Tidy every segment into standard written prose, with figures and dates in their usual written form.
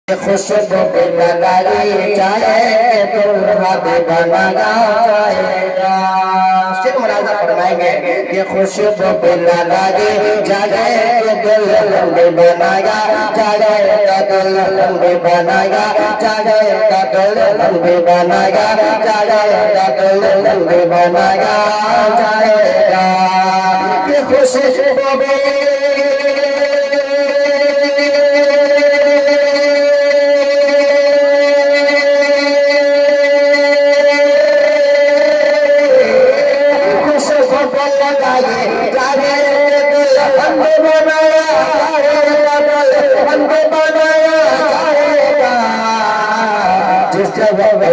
खुशबू भी लगाई जाए दुल्हा भी बनाया जाएगा। शेर मुलाजा फरमाएंगे कि खुशबू भी लगाई जाए दुल्हन भी बनाया जाएगा, दुल्हन भी बनाया जाएगा, दुल्हन भी बनाया जाएगा, दुल्हन भी बनाया जाएगा। ये खुशबू भी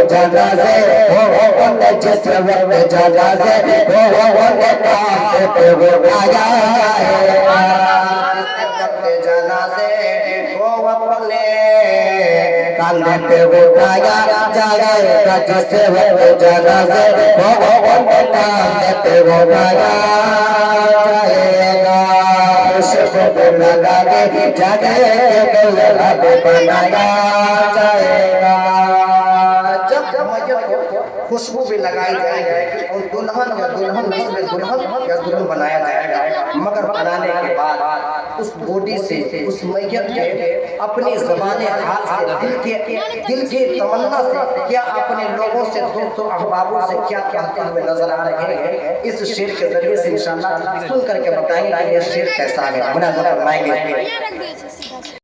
जनाजे वो जिस वक्त जनाजे वो काम पे वो आया है, जनाजे वो अपने कांधे पे उठाया जाएगा, जिस वक्त जनाजे वो कांधे पे उठाया जाएगा। खुशबू लगा के जाएगा दुल्हा भी बनाया जाएगा। खुशबू भी लगाई जाएगी और दुल्हन या दुल्हन दुल्हन बनाया जाएगा, मगर बनाने के बाद उस बॉडी से उस मैयत के अपनी ज़बाने हाल से दिल के तमन्ना से क्या अपने लोगों से दोस्तों अहबाबों से क्या कहते हुए नजर आ रहे हैं, इस शेर के जरिए से इंशाअल्लाह सुन करके बताएंगे कि ये शेर कैसा है। मुनाज़ा फरमाएंगे।